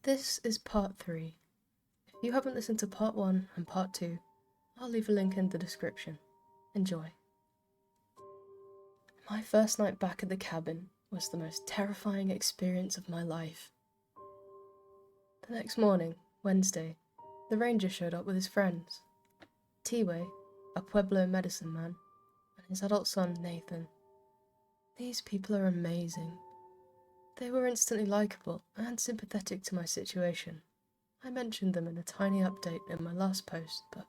This is part 3. If you haven't listened to part 1 and part 2, I'll leave a link in the description. Enjoy. My first night back at the cabin was the most terrifying experience of my life. The next morning, Wednesday, the ranger showed up with his friends. T-Way, a Pueblo medicine man, and his adult son, Nathan. These people are amazing. They were instantly likeable and sympathetic to my situation. I mentioned them in a tiny update in my last post, but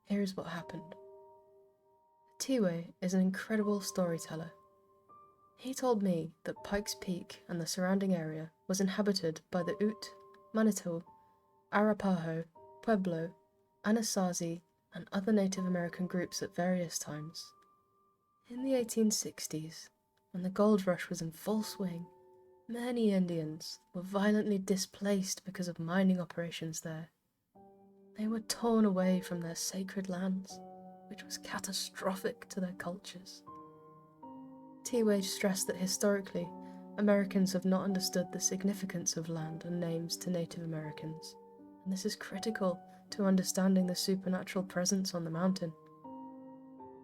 here is what happened. T-Way is an incredible storyteller. He told me that Pikes Peak and the surrounding area was inhabited by the Ute, Manitou, Arapaho, Pueblo, Anasazi, and other Native American groups at various times. In the 1860s, when the gold rush was in full swing, many Indians were violently displaced because of mining operations there. They were torn away from their sacred lands, which was catastrophic to their cultures. T-Way stressed that historically, Americans have not understood the significance of land and names to Native Americans, and this is critical to understanding the supernatural presence on the mountain.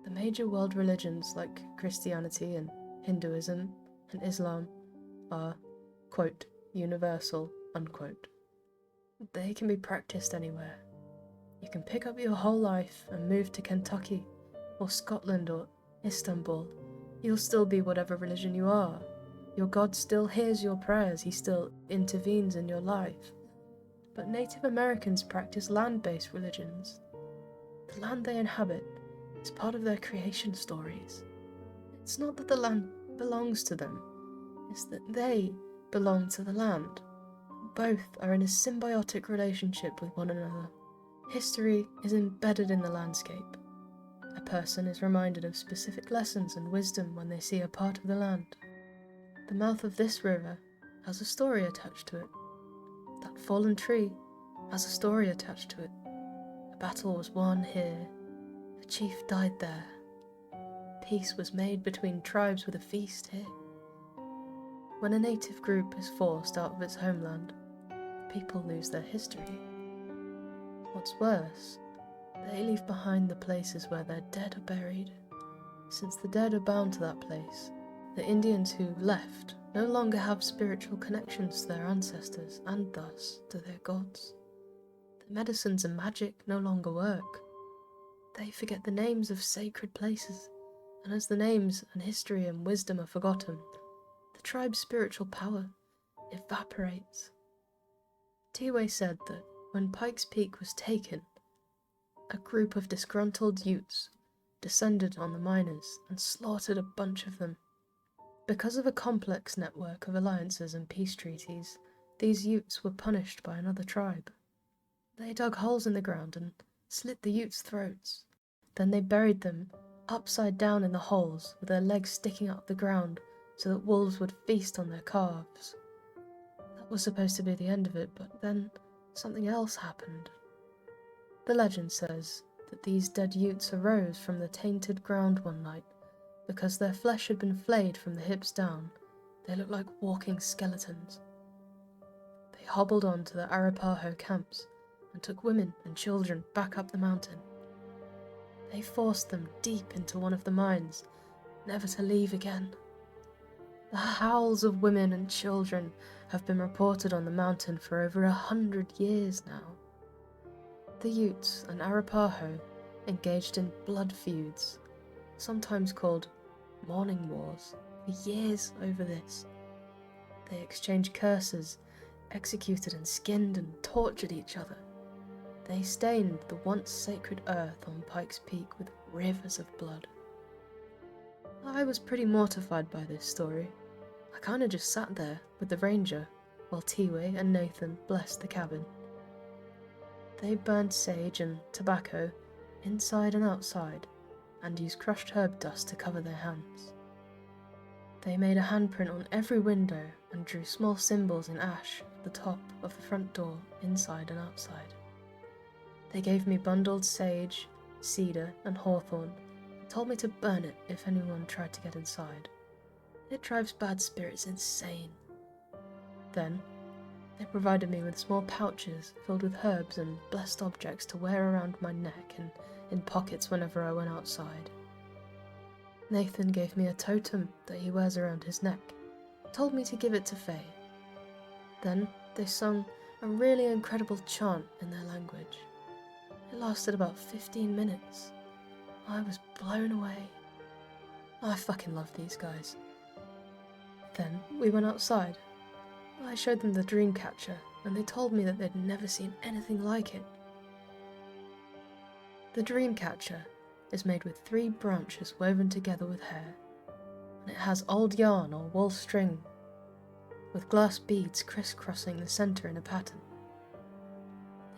The major world religions like Christianity and Hinduism and Islam are, quote, universal, unquote. They can be practiced anywhere. You can pick up your whole life and move to Kentucky, or Scotland, or Istanbul. You'll still be whatever religion you are. Your God still hears your prayers, he still intervenes in your life. But Native Americans practice land-based religions. The land they inhabit is part of their creation stories. It's not that the land belongs to them, it's that they belong to the land. Both are in a symbiotic relationship with one another. History is embedded in the landscape. A person is reminded of specific lessons and wisdom when they see a part of the land. The mouth of this river has a story attached to it. That fallen tree has a story attached to it. A battle was won here. A chief died there. Peace was made between tribes with a feast here. When a native group is forced out of its homeland, people lose their history. What's worse, they leave behind the places where their dead are buried. Since the dead are bound to that place, the Indians who left no longer have spiritual connections to their ancestors and thus to their gods. The medicines and magic no longer work. They forget the names of sacred places, and as the names and history and wisdom are forgotten, the tribe's spiritual power evaporates. T-Way said that when Pikes Peak was taken, a group of disgruntled Utes descended on the miners and slaughtered a bunch of them. Because of a complex network of alliances and peace treaties, these Utes were punished by another tribe. They dug holes in the ground and slit the Utes' throats. Then they buried them upside down in the holes with their legs sticking out of the ground so that wolves would feast on their calves. That was supposed to be the end of it, but then something else happened. The legend says that these dead Utes arose from the tainted ground one night. Because their flesh had been flayed from the hips down, they looked like walking skeletons. They hobbled on to the Arapaho camps and took women and children back up the mountain. They forced them deep into one of the mines, never to leave again. The howls of women and children have been reported on the mountain for over 100 years now. The Utes and Arapaho engaged in blood feuds, sometimes called mourning wars, for years over this. They exchanged curses, executed and skinned and tortured each other. They stained the once sacred earth on Pikes Peak with rivers of blood. I was pretty mortified by this story. I kinda just sat there with the ranger while T-Way and Nathan blessed the cabin. They burned sage and tobacco inside and outside, and used crushed herb dust to cover their hands. They made a handprint on every window and drew small symbols in ash at the top of the front door, inside and outside. They gave me bundled sage, cedar and hawthorn, and told me to burn it if anyone tried to get inside. It drives bad spirits insane. Then, They provided me with small pouches filled with herbs and blessed objects to wear around my neck and in pockets whenever I went outside. Nathan gave me a totem that he wears around his neck, told me to give it to Faye. Then they sung a really incredible chant in their language. It lasted about 15 minutes. I was blown away. I fucking love these guys. Then we went outside. I showed them the dream catcher, and they told me that they'd never seen anything like it. The dream catcher is made with 3 branches woven together with hair, and it has old yarn or wool string with glass beads crisscrossing the centre in a pattern.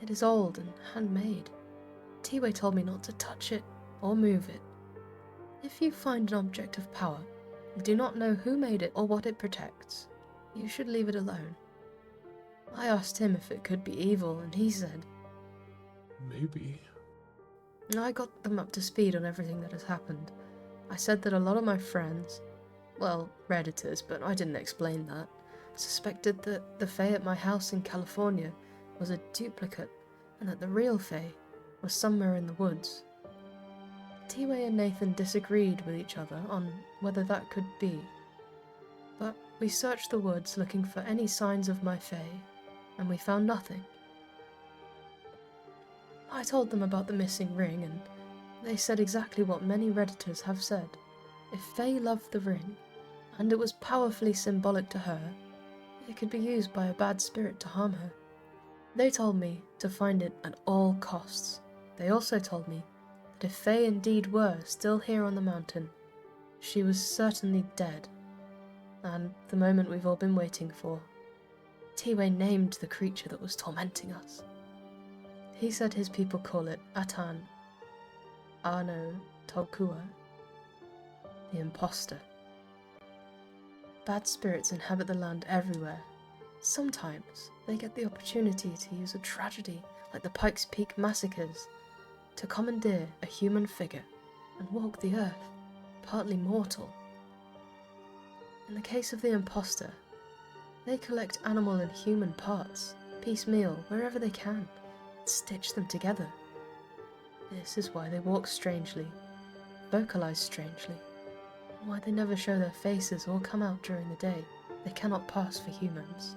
It is old and handmade. T-Way told me not to touch it or move it. If you find an object of power and do not know who made it or what it protects, you should leave it alone. I asked him if it could be evil, and he said, maybe. I got them up to speed on everything that has happened. I said that a lot of my friends, well, Redditors, but I didn't explain that, suspected that the Fae at my house in California was a duplicate, and that the real Fae was somewhere in the woods. T-Way and Nathan disagreed with each other on whether that could be, but we searched the woods looking for any signs of my Fae, and we found nothing. I told them about the missing ring, and they said exactly what many Redditors have said. If Fae loved the ring, and it was powerfully symbolic to her, it could be used by a bad spirit to harm her. They told me to find it at all costs. They also told me that if Fae indeed were still here on the mountain, she was certainly dead, and the moment we've all been waiting for. T-Way named the creature that was tormenting us. He said his people call it Atan Ano Tokua, the imposter. Bad spirits inhabit the land everywhere. Sometimes they get the opportunity to use a tragedy like the Pikes Peak massacres to commandeer a human figure and walk the earth, partly mortal. In the case of the imposter, they collect animal and human parts, piecemeal, wherever they can, and stitch them together. This is why they walk strangely, vocalize strangely, and why they never show their faces or come out during the day. They cannot pass for humans.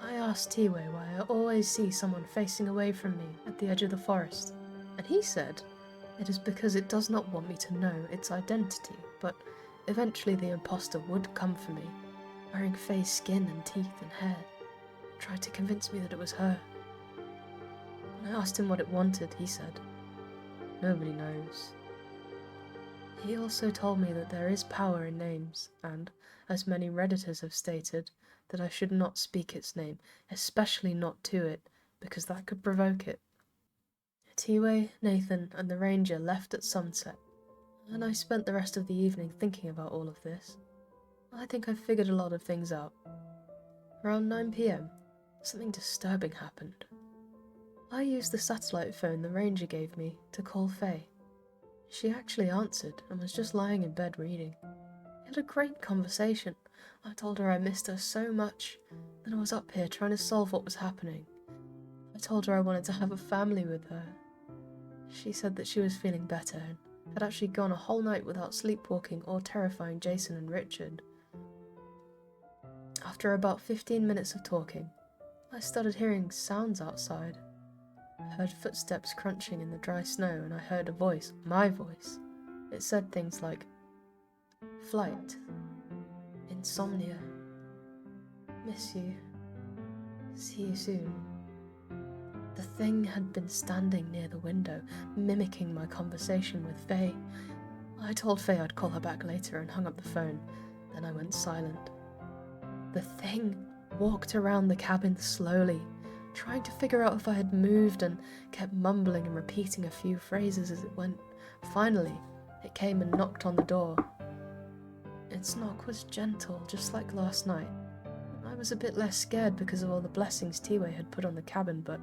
I asked T-Way why I always see someone facing away from me at the edge of the forest, and he said it is because it does not want me to know its identity, but eventually the imposter would come for me, wearing Fae's skin and teeth and hair, tried to convince me that it was her. When I asked him what it wanted, he said, nobody knows. He also told me that there is power in names, and, as many Redditors have stated, that I should not speak its name, especially not to it, because that could provoke it. T-Way, Nathan, and the Ranger left at sunset, and I spent the rest of the evening thinking about all of this. I think I figured a lot of things out. Around 9 PM, something disturbing happened. I used the satellite phone the Ranger gave me to call Faye. She actually answered and was just lying in bed reading. We had a great conversation. I told her I missed her so much, that I was up here trying to solve what was happening. I told her I wanted to have a family with her. She said that she was feeling better and had actually gone a whole night without sleepwalking or terrifying Jason and Richard. After about 15 minutes of talking, I started hearing sounds outside. I heard footsteps crunching in the dry snow, and I heard a voice, my voice. It said things like, flight, insomnia, miss you, see you soon. The thing had been standing near the window, mimicking my conversation with Faye. I told Faye I'd call her back later and hung up the phone. Then I went silent. The thing walked around the cabin slowly, trying to figure out if I had moved, and kept mumbling and repeating a few phrases as it went. Finally, it came and knocked on the door. Its knock was gentle, just like last night. I was a bit less scared because of all the blessings T-Way had put on the cabin, but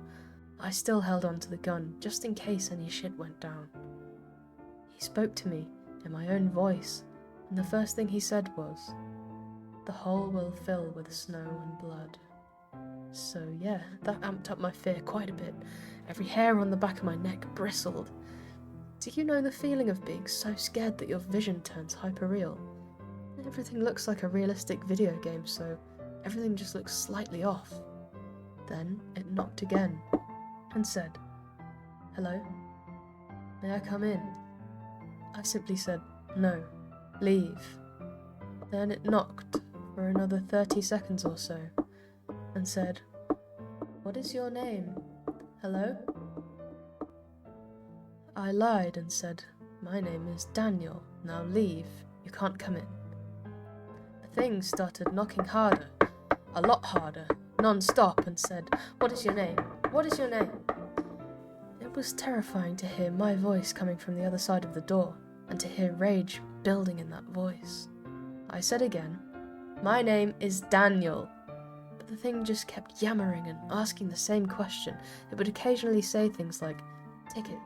I still held on to the gun, just in case any shit went down. He spoke to me in my own voice, and the first thing he said was, "The hole will fill with snow and blood." So yeah, that amped up my fear quite a bit. Every hair on the back of my neck bristled. Do you know the feeling of being so scared that your vision turns hyperreal? Everything looks like a realistic video game, so everything just looks slightly off. Then it knocked again and said, "Hello? May I come in?" I simply said, "No, leave." Then it knocked for another 30 seconds or so and said, "What is your name? Hello?" I lied and said, "My name is Daniel. Now leave. You can't come in." The thing started knocking harder, a lot harder, non-stop, and said, "What is your name? What is your name?" It was terrifying to hear my voice coming from the other side of the door, and to hear rage building in that voice. I said again, "My name is Daniel." But the thing just kept yammering and asking the same question. It would occasionally say things like, "Ticket,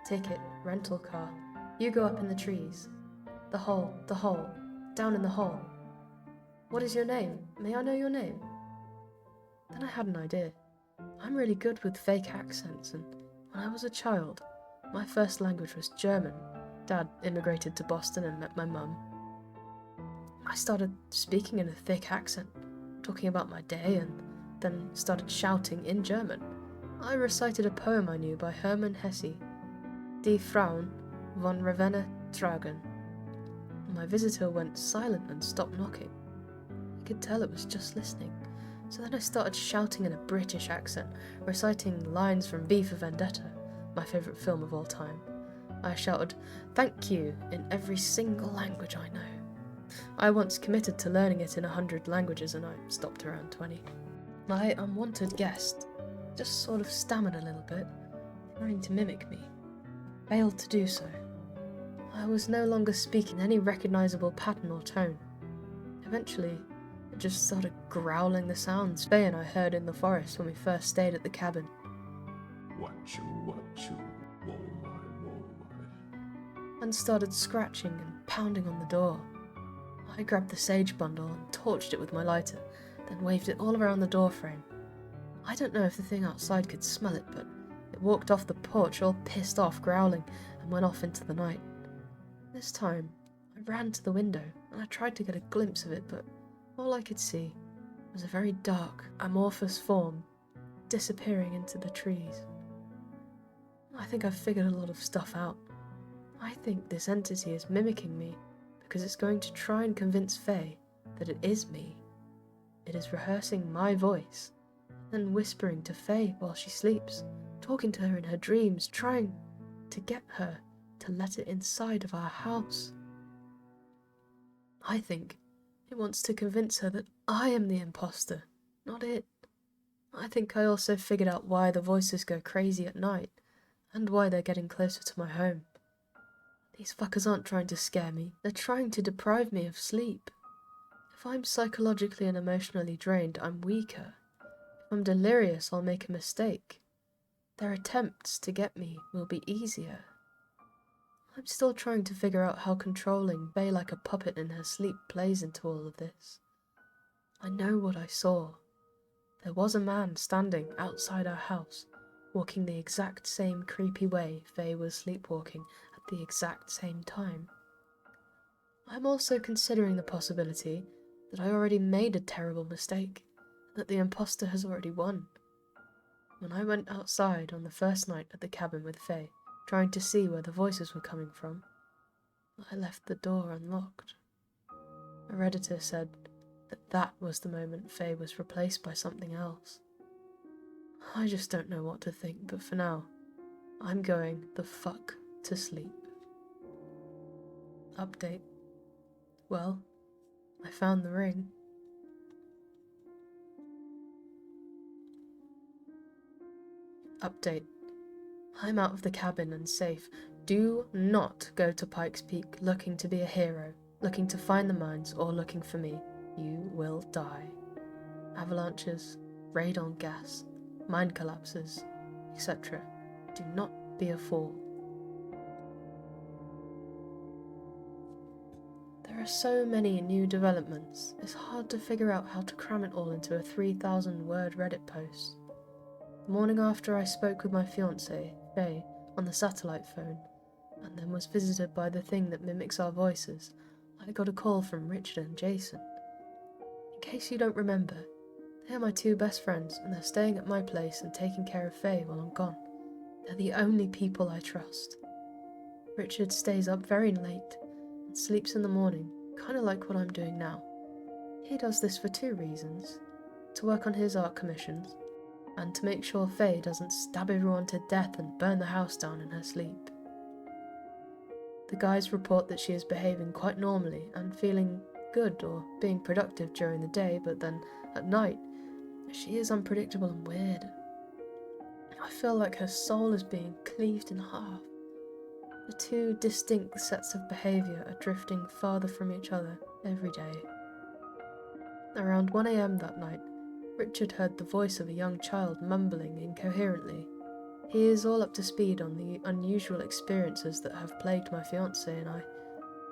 ticket, rental car. You go up in the trees. The hole, down in the hole. What is your name? May I know your name?" Then I had an idea. I'm really good with fake accents, and when I was a child, my first language was German. Dad immigrated to Boston and met my mum. I started speaking in a thick accent, talking about my day, and then started shouting in German. I recited a poem I knew by Hermann Hesse, Die Frauen von Ravenna tragen. My visitor went silent and stopped knocking. I could tell it was just listening. So then I started shouting in a British accent, reciting lines from V for Vendetta, my favourite film of all time. I shouted, "Thank you," in every single language I know. I once committed to learning it in 100 languages and I stopped around 20. My unwanted guest just sort of stammered a little bit, trying to mimic me. Failed to do so. I was no longer speaking any recognisable pattern or tone. Eventually, it just started growling the sounds Faye and I heard in the forest when we first stayed at the cabin. What you, whoa my. And started scratching and pounding on the door. I grabbed the sage bundle and torched it with my lighter, then waved it all around the door frame. I don't know if the thing outside could smell it, but it walked off the porch all pissed off, growling, and went off into the night. This time, I ran to the window and I tried to get a glimpse of it, but all I could see was a very dark, amorphous form disappearing into the trees. I think I've figured a lot of stuff out. I think this entity is mimicking me because it's going to try and convince Faye that it is me. It is rehearsing my voice, then whispering to Faye while she sleeps, talking to her in her dreams, trying to get her to let it inside of our house. I think it wants to convince her that I am the imposter, not it. I think I also figured out why the voices go crazy at night, and why they're getting closer to my home. These fuckers aren't trying to scare me, they're trying to deprive me of sleep. If I'm psychologically and emotionally drained, I'm weaker. If I'm delirious, I'll make a mistake. Their attempts to get me will be easier. I'm still trying to figure out how controlling Faye like a puppet in her sleep plays into all of this. I know what I saw. There was a man standing outside our house, walking the exact same creepy way Faye was sleepwalking at the exact same time. I'm also considering the possibility that I already made a terrible mistake, that the imposter has already won. When I went outside on the first night at the cabin with Faye, trying to see where the voices were coming from, I left the door unlocked. A Redditor said that was the moment Faye was replaced by something else. I just don't know what to think, but for now, I'm going the fuck to sleep. Update. Well, I found the ring. Update. I'm out of the cabin and safe. Do not go to Pikes Peak looking to be a hero, looking to find the mines, or looking for me. You will die. Avalanches, radon gas, mine collapses, etc. Do not be a fool. There are so many new developments, it's hard to figure out how to cram it all into a 3,000-word Reddit post. The morning after I spoke with my fiancée, Faye, on the satellite phone, and then was visited by the thing that mimics our voices, I got a call from Richard and Jason. In case you don't remember, they are my two best friends, and they're staying at my place and taking care of Faye while I'm gone. They're the only people I trust. Richard stays up very late and sleeps in the morning, kind of like what I'm doing now. He does this for two reasons: to work on his art commissions, and to make sure Faye doesn't stab everyone to death and burn the house down in her sleep. The guys report that she is behaving quite normally and feeling good or being productive during the day, but then at night, she is unpredictable and weird. I feel like her soul is being cleaved in half. The two distinct sets of behaviour are drifting farther from each other every day. Around 1 a.m. that night, Richard heard the voice of a young child mumbling incoherently. He is all up to speed on the unusual experiences that have plagued my fiancée and I,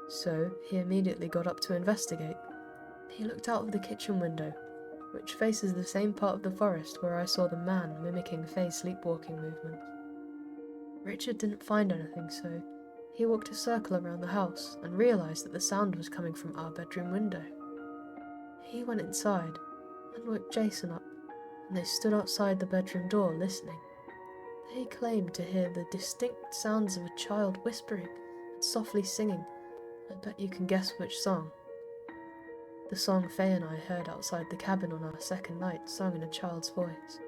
so he immediately got up to investigate. He looked out of the kitchen window, which faces the same part of the forest where I saw the man mimicking Faye's sleepwalking movements. Richard didn't find anything, so he walked a circle around the house and realised that the sound was coming from our bedroom window. He went inside and woke Jason up, and they stood outside the bedroom door listening. They claimed to hear the distinct sounds of a child whispering and softly singing. I bet you can guess which song. The song Faye and I heard outside the cabin on our second night, sung in a child's voice.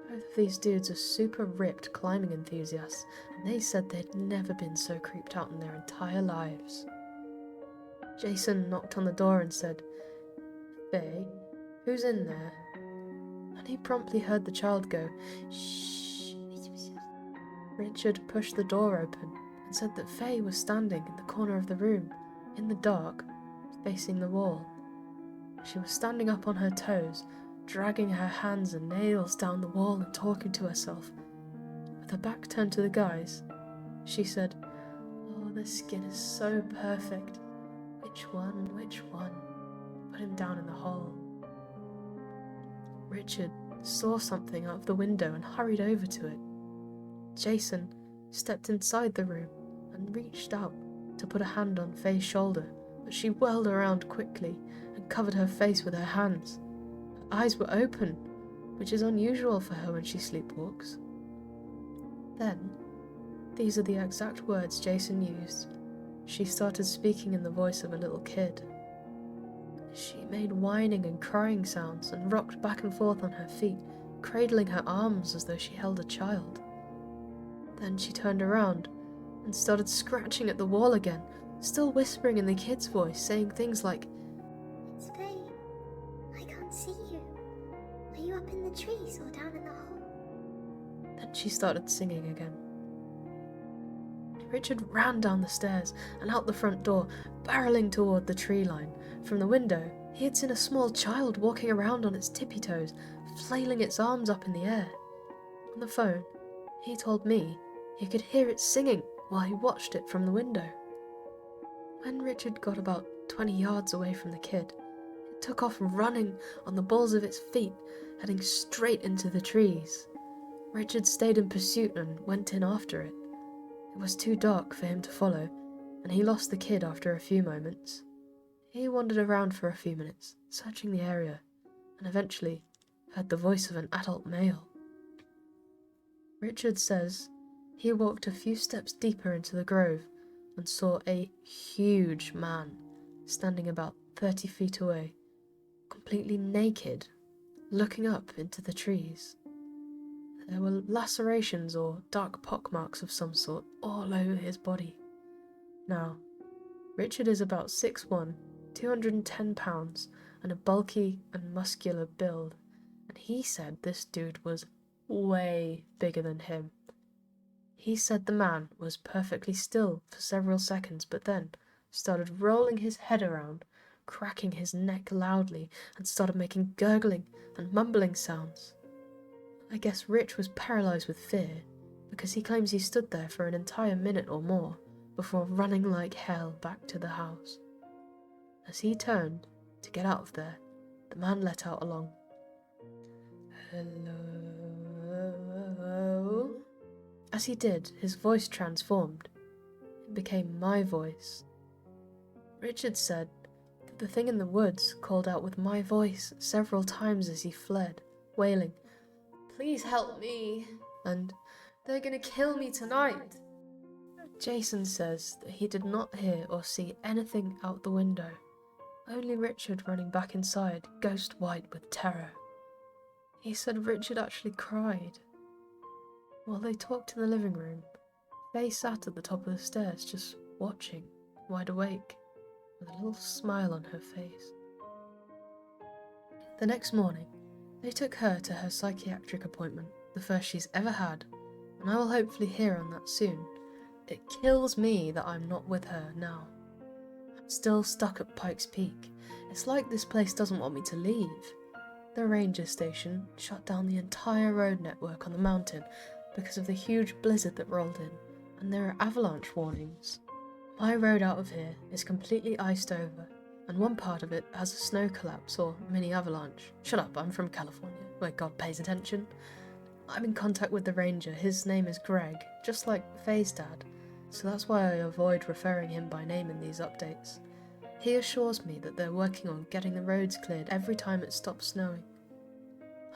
Both of these dudes are super ripped climbing enthusiasts, and they said they'd never been so creeped out in their entire lives. Jason knocked on the door and said, "Faye, who's in there?" And he promptly heard the child go, "Shh." Richard pushed the door open and said that Faye was standing in the corner of the room, in the dark, facing the wall. She was standing up on her toes, dragging her hands and nails down the wall and talking to herself. With her back turned to the guys, she said, "Oh, the skin is so perfect. Which one, which one? Put him down in the hole." Richard saw something out of the window and hurried over to it. Jason stepped inside the room and reached out to put a hand on Faye's shoulder, but she whirled around quickly and covered her face with her hands. Her eyes were open, which is unusual for her when she sleepwalks. Then, these are the exact words Jason used. She started speaking in the voice of a little kid. She made whining and crying sounds and rocked back and forth on her feet, cradling her arms as though she held a child. Then she turned around and started scratching at the wall again, still whispering in the kid's voice, saying things like, "It's Faye. I can't see you. Are you up in the trees or down in the hole?" Then she started singing again. Richard ran down the stairs and out the front door, barreling toward the tree line. From the window, he had seen a small child walking around on its tippy toes, flailing its arms up in the air. On the phone, he told me he could hear it singing while he watched it from the window. When Richard got about 20 yards away from the kid, it took off running on the balls of its feet, heading straight into the trees. Richard stayed in pursuit and went in after it. It was too dark for him to follow, and he lost the kid after a few moments. He wandered around for a few minutes, searching the area, and eventually heard the voice of an adult male. Richard says he walked a few steps deeper into the grove and saw a huge man standing about 30 feet away, completely naked, looking up into the trees. There were lacerations or dark pockmarks of some sort all over his body. Now, Richard is about 6'1", 210 pounds, and a bulky and muscular build, and he said this dude was way bigger than him. He said the man was perfectly still for several seconds, but then started rolling his head around, cracking his neck loudly, and started making gurgling and mumbling sounds. I guess Rich was paralysed with fear, because he claims he stood there for an entire minute or more before running like hell back to the house. As he turned to get out of there, the man let out a long "Hello?" As he did, his voice transformed. It became my voice. Richard said that the thing in the woods called out with my voice several times as he fled, wailing, "Please help me," and "They're gonna kill me tonight." Jason says that he did not hear or see anything out the window, only Richard running back inside, ghost white with terror. He said Richard actually cried. While they talked in the living room, Faye sat at the top of the stairs just watching, wide awake, with a little smile on her face. The next morning, they took her to her psychiatric appointment, the first she's ever had, and I will hopefully hear on that soon. It kills me that I'm not with her now. I'm still stuck at Pikes Peak. It's like this place doesn't want me to leave. The ranger station shut down the entire road network on the mountain because of the huge blizzard that rolled in, and there are avalanche warnings. My road out of here is completely iced over, and one part of it has a snow collapse or mini avalanche. Shut up, I'm from California, where God pays attention. I'm in contact with the ranger. His name is Greg, just like Faye's dad, so that's why I avoid referring him by name in these updates. He assures me that they're working on getting the roads cleared every time it stops snowing.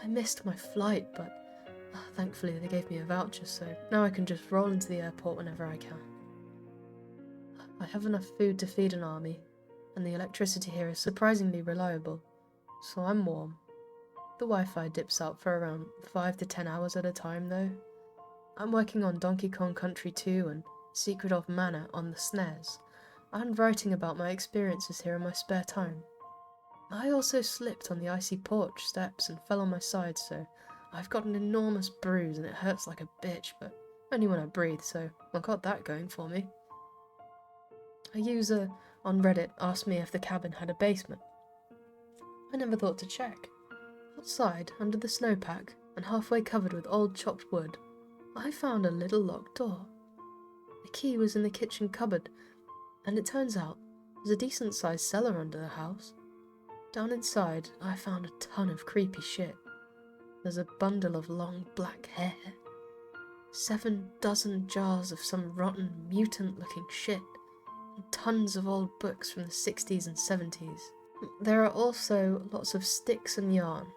I missed my flight, but thankfully they gave me a voucher, so now I can just roll into the airport whenever I can. I have enough food to feed an army, and the electricity here is surprisingly reliable, so I'm warm. The Wi-Fi dips out for around 5 to 10 hours at a time though. I'm working on Donkey Kong Country 2 and Secret of Mana on the SNES, and writing about my experiences here in my spare time. I also slipped on the icy porch steps and fell on my side, so I've got an enormous bruise and it hurts like a bitch, but only when I breathe, so I've got that going for me. A user on Reddit asked me if the cabin had a basement. I never thought to check. Outside, under the snowpack, and halfway covered with old chopped wood, I found a little locked door. The key was in the kitchen cupboard, and it turns out there's a decent-sized cellar under the house. Down inside, I found a ton of creepy shit. There's a bundle of long black hair, 7 dozen jars of some rotten, mutant-looking shit, and tons of old books from the 60s and 70s. There are also lots of sticks and yarn,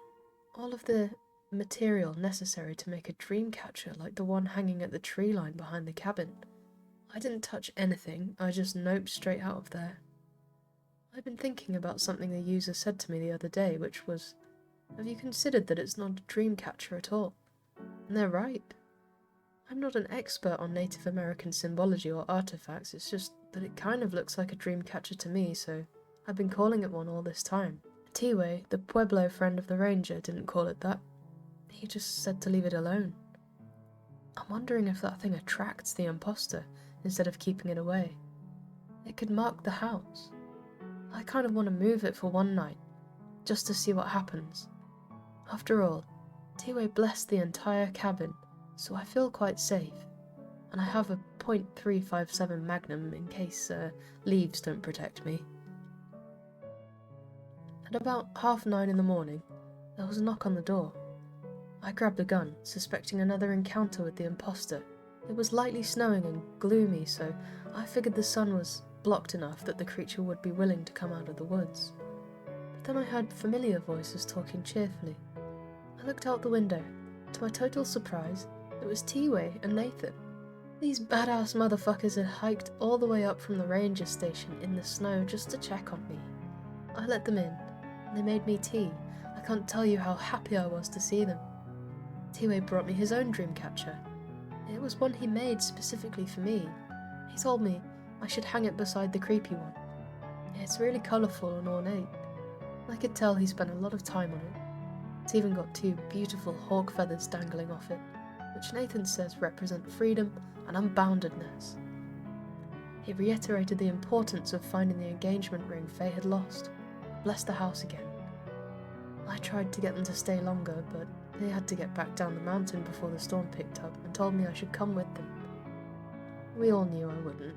all of the material necessary to make a dream catcher like the one hanging at the tree line behind the cabin. I didn't touch anything, I just noped straight out of there. I've been thinking about something the user said to me the other day, which was, "Have you considered that it's not a dream catcher at all?" And they're right. I'm not an expert on Native American symbology or artifacts, it's just that it kind of looks like a dream catcher to me, so I've been calling it one all this time. Tiwe, the Pueblo friend of the ranger, didn't call it that. He just said to leave it alone. I'm wondering if that thing attracts the imposter instead of keeping it away. It could mark the house. I kind of want to move it for one night, just to see what happens. After all, Tiwe blessed the entire cabin, so I feel quite safe, and I have a .357 Magnum in case leaves don't protect me. At about 9:30 in the morning, there was a knock on the door. I grabbed a gun, suspecting another encounter with the imposter. It was lightly snowing and gloomy, so I figured the sun was blocked enough that the creature would be willing to come out of the woods. But then I heard familiar voices talking cheerfully. I looked out the window. To my total surprise, it was Tiwe and Nathan. These badass motherfuckers had hiked all the way up from the ranger station in the snow just to check on me. I let them in, and they made me tea. I can't tell you how happy I was to see them. Tiwe brought me his own dream catcher. It was one he made specifically for me. He told me I should hang it beside the creepy one. It's really colourful and ornate. I could tell he spent a lot of time on it. It's even got 2 beautiful hawk feathers dangling off it, which Nathan says represent freedom and unboundedness. He reiterated the importance of finding the engagement ring Faye had lost. Blessed the house again. I tried to get them to stay longer, but they had to get back down the mountain before the storm picked up and told me I should come with them. We all knew I wouldn't.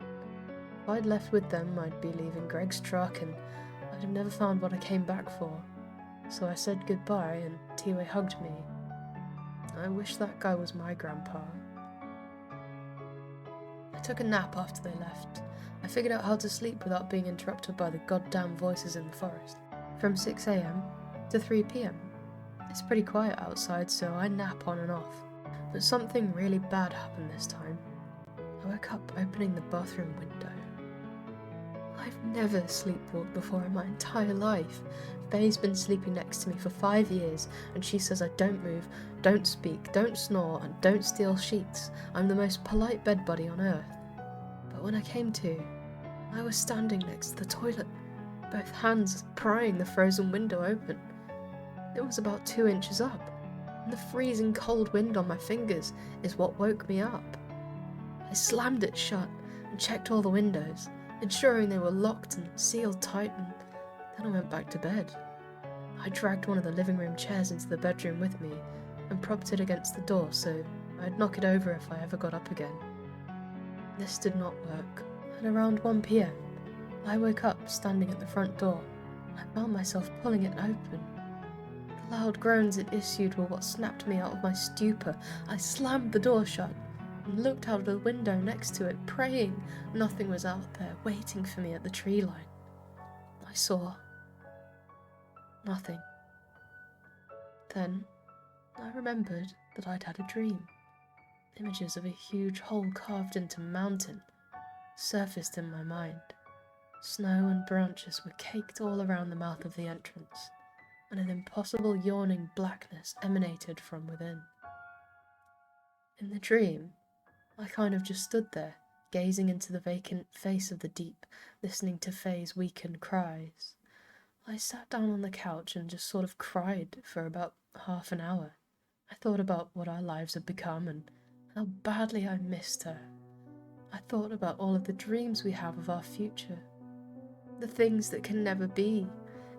If I'd left with them, I'd be leaving Greg's truck, and I'd have never found what I came back for, so I said goodbye and T-Way hugged me. I wish that guy was my grandpa. I took a nap after they left. I figured out how to sleep without being interrupted by the goddamn voices in the forest. From 6 AM to 3 PM. It's pretty quiet outside, so I nap on and off. But something really bad happened this time. I woke up opening the bathroom window. I've never sleepwalked before in my entire life. Faye's been sleeping next to me for 5 years, and she says I don't move, don't speak, don't snore, and don't steal sheets. I'm the most polite bed buddy on earth. But when I came to, I was standing next to the toilet, both hands prying the frozen window open. It was about 2 inches up, and the freezing cold wind on my fingers is what woke me up. I slammed it shut and checked all the windows, ensuring they were locked and sealed tight, and then I went back to bed. I dragged one of the living room chairs into the bedroom with me and propped it against the door so I'd knock it over if I ever got up again. This did not work, and around 1 PM, I woke up standing at the front door. I found myself pulling it open. The loud groans it issued were what snapped me out of my stupor. I slammed the door shut and looked out of the window next to it, praying nothing was out there waiting for me at the tree line. I saw nothing. Then I remembered that I'd had a dream. Images of a huge hole carved into mountain surfaced in my mind. Snow and branches were caked all around the mouth of the entrance, and an impossible yawning blackness emanated from within. In the dream, I kind of just stood there, gazing into the vacant face of the deep, listening to Faye's weakened cries. I sat down on the couch and just sort of cried for about half an hour. I thought about what our lives had become and how badly I missed her. I thought about all of the dreams we have of our future, the things that can never be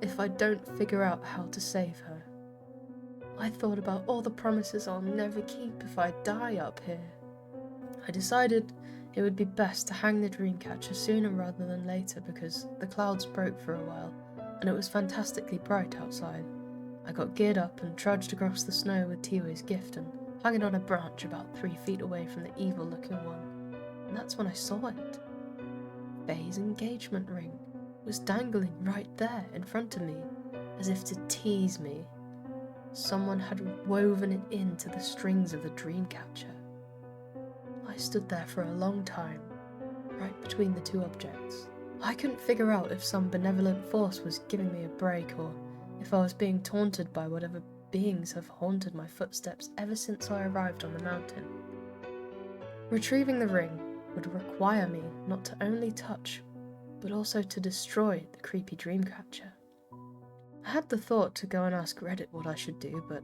if I don't figure out how to save her. I thought about all the promises I'll never keep if I die up here. I decided it would be best to hang the dreamcatcher sooner rather than later because the clouds broke for a while and it was fantastically bright outside. I got geared up and trudged across the snow with T-Way's gift and hung it on a branch about 3 feet away from the evil-looking one. And that's when I saw it. Faye's engagement ring was dangling right there in front of me, as if to tease me. Someone had woven it into the strings of the dreamcatcher. I stood there for a long time, right between the two objects. I couldn't figure out if some benevolent force was giving me a break or if I was being taunted by whatever beings have haunted my footsteps ever since I arrived on the mountain. Retrieving the ring would require me not to only touch, but also to destroy the creepy dreamcatcher. I had the thought to go and ask Reddit what I should do, but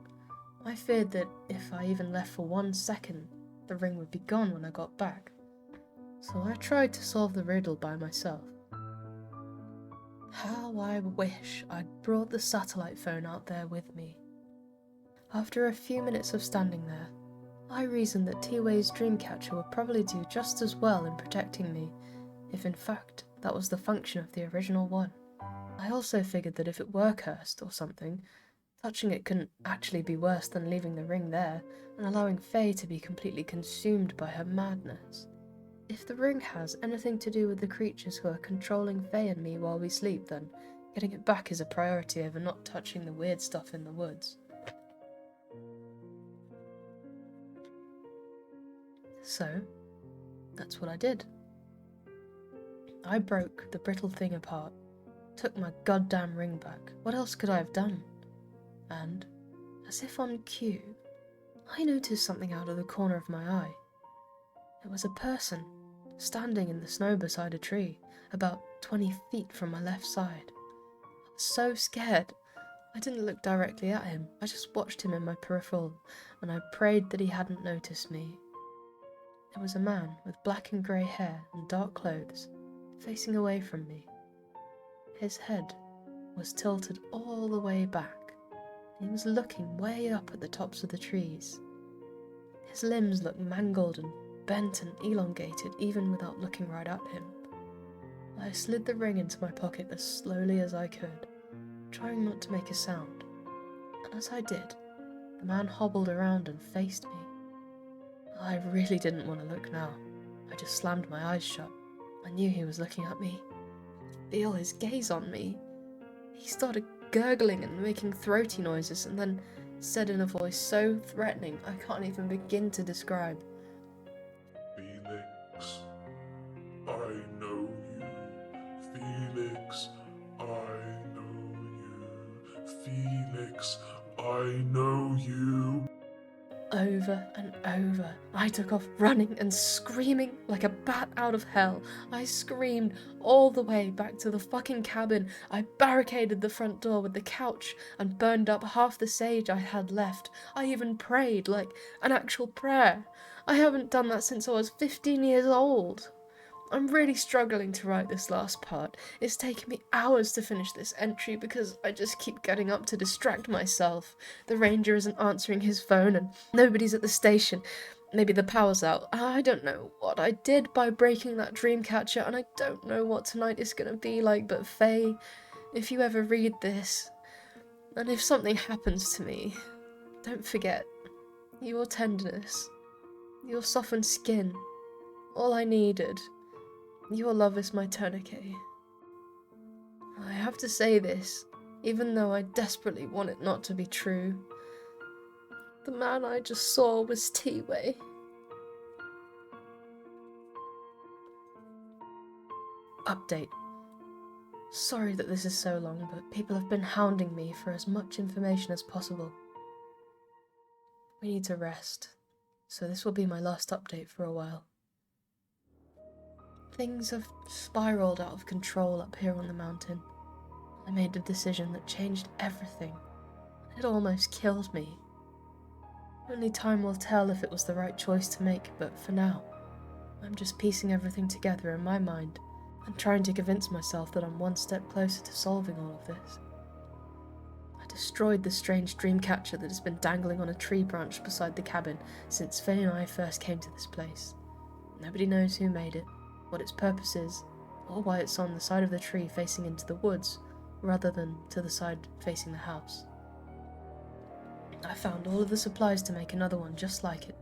I feared that if I even left for 1 second, the ring would be gone when I got back. So I tried to solve the riddle by myself. How I wish I'd brought the satellite phone out there with me. After a few minutes of standing there, I reasoned that T-Way's dreamcatcher would probably do just as well in protecting me, if in fact that was the function of the original one. I also figured that if it were cursed or something, touching it couldn't actually be worse than leaving the ring there and allowing Faye to be completely consumed by her madness. If the ring has anything to do with the creatures who are controlling Faye and me while we sleep, then getting it back is a priority over not touching the weird stuff in the woods. So, that's what I did. I broke the brittle thing apart, took my goddamn ring back. What else could I have done? And, as if on cue, I noticed something out of the corner of my eye. It was a person, standing in the snow beside a tree, about 20 feet from my left side. I was so scared. I didn't look directly at him, I just watched him in my peripheral, and I prayed that he hadn't noticed me. It was a man with black and grey hair and dark clothes, facing away from me. His head was tilted all the way back, and he was looking way up at the tops of the trees. His limbs looked mangled and bent and elongated even without looking right at him. I slid the ring into my pocket as slowly as I could, trying not to make a sound, and as I did, the man hobbled around and faced me. I really didn't want to look now. I just slammed my eyes shut. I knew he was looking at me. I could feel his gaze on me. He started gurgling and making throaty noises, and then said in a voice so threatening I can't even begin to describe. Felix, I know you. Felix, I know you. Felix, I know you. Over and over, I took off running and screaming like a bat out of hell. I screamed all the way back to the fucking cabin. I barricaded the front door with the couch and burned up half the sage I had left. I even prayed, like an actual prayer. I haven't done that since I was 15 years old. I'm really struggling to write this last part. It's taken me hours to finish this entry because I just keep getting up to distract myself. The ranger isn't answering his phone and nobody's at the station. Maybe the power's out. I don't know what I did by breaking that dream catcher, and I don't know what tonight is gonna be like, but Faye, if you ever read this, and if something happens to me, don't forget your tenderness, your softened skin, all I needed. Your love is my tourniquet. I have to say this, even though I desperately want it not to be true. The man I just saw was T-Way. Update. Sorry that this is so long, but people have been hounding me for as much information as possible. We need to rest, so this will be my last update for a while. Things have spiraled out of control up here on the mountain. I made a decision that changed everything. It almost killed me. Only time will tell if it was the right choice to make, but for now, I'm just piecing everything together in my mind and trying to convince myself that I'm one step closer to solving all of this. I destroyed the strange dream catcher that has been dangling on a tree branch beside the cabin since Faye and I first came to this place. Nobody knows who made it, what its purpose is, or why it's on the side of the tree facing into the woods, rather than to the side facing the house. I found all of the supplies to make another one just like it,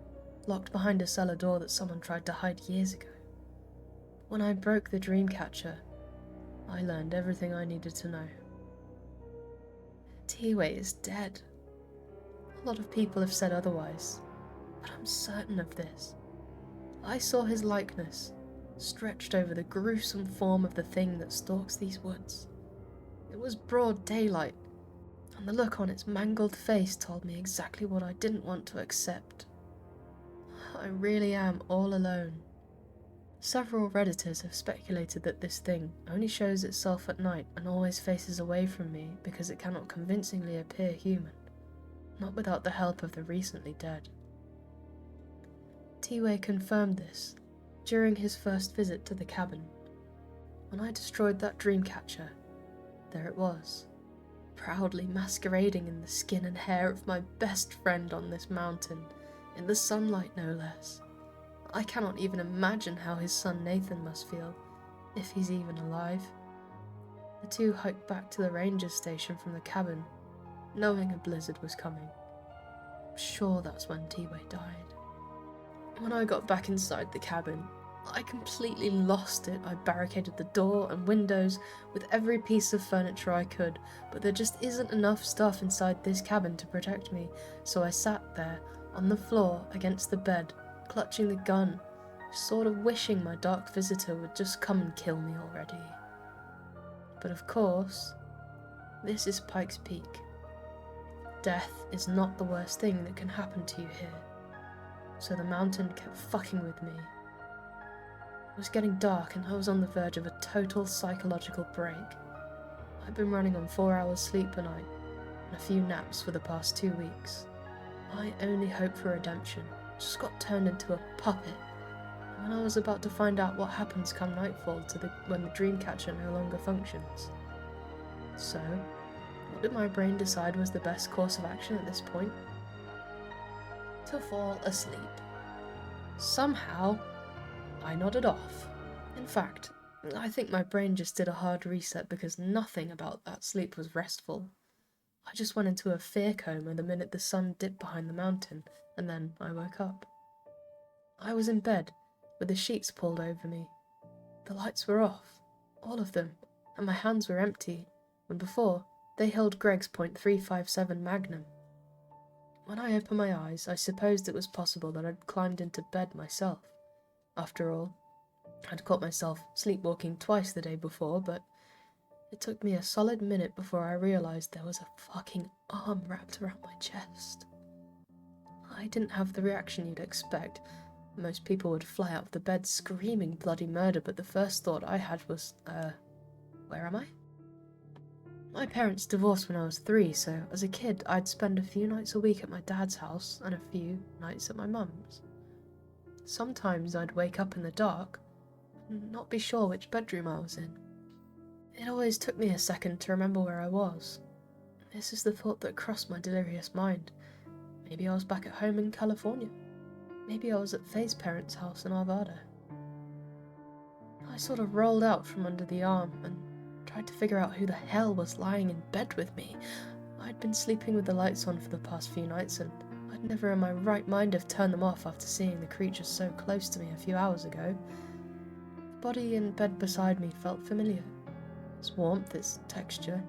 locked behind a cellar door that someone tried to hide years ago. When I broke the dream catcher, I learned everything I needed to know. T-Way is dead. A lot of people have said otherwise, but I'm certain of this. I saw his likeness, stretched over the gruesome form of the thing that stalks these woods. It was broad daylight, and the look on its mangled face told me exactly what I didn't want to accept. I really am all alone. Several Redditors have speculated that this thing only shows itself at night and always faces away from me because it cannot convincingly appear human, not without the help of the recently dead. T-Way confirmed this during his first visit to the cabin. When I destroyed that dream catcher, there it was, proudly masquerading in the skin and hair of my best friend on this mountain, in the sunlight no less. I cannot even imagine how his son Nathan must feel, if he's even alive. The two hiked back to the ranger station from the cabin, knowing a blizzard was coming. I'm sure that's when T-Way died. When I got back inside the cabin, I completely lost it. I barricaded the door and windows with every piece of furniture I could, but there just isn't enough stuff inside this cabin to protect me, so I sat there, on the floor, against the bed, clutching the gun, sort of wishing my dark visitor would just come and kill me already. But of course, this is Pikes Peak. Death is not the worst thing that can happen to you here, so the mountain kept fucking with me. It was getting dark and I was on the verge of a total psychological break. I've been running on 4 hours sleep a night and a few naps for the past 2 weeks. My only hope for redemption just got turned into a puppet, and when I was about to find out what happens come nightfall when the dreamcatcher no longer functions. So, what did my brain decide was the best course of action at this point? To fall asleep. Somehow, I nodded off. In fact, I think my brain just did a hard reset because nothing about that sleep was restful. I just went into a fear coma the minute the sun dipped behind the mountain, and then I woke up. I was in bed, with the sheets pulled over me. The lights were off, all of them, and my hands were empty, when before they held Greg's .357 Magnum. When I opened my eyes, I supposed it was possible that I'd climbed into bed myself. After all, I'd caught myself sleepwalking twice the day before, but it took me a solid minute before I realised there was a fucking arm wrapped around my chest. I didn't have the reaction you'd expect. Most people would fly out of the bed screaming bloody murder, but the first thought I had was, where am I? My parents divorced when I was 3, so as a kid I'd spend a few nights a week at my dad's house and a few nights at my mum's. Sometimes I'd wake up in the dark and not be sure which bedroom I was in. It always took me a second to remember where I was. This is the thought that crossed my delirious mind. Maybe I was back at home in California. Maybe I was at Faye's parents' house in Arvada. I sort of rolled out from under the arm and tried to figure out who the hell was lying in bed with me. I'd been sleeping with the lights on for the past few nights, and I'd never in my right mind have turned them off after seeing the creature so close to me a few hours ago. The body in bed beside me felt familiar. Its warmth, its texture.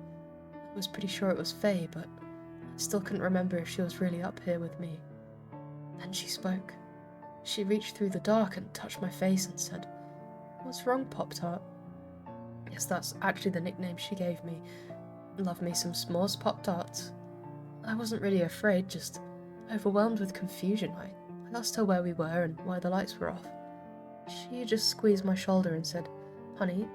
I was pretty sure it was Faye, but I still couldn't remember if she was really up here with me. Then she spoke. She reached through the dark and touched my face and said, "What's wrong, Pop-Tart?" Yes, that's actually the nickname she gave me. Love me some s'mores Pop-Tarts. I wasn't really afraid, just overwhelmed with confusion. I asked her where we were and why the lights were off. She just squeezed my shoulder and said, "Honey,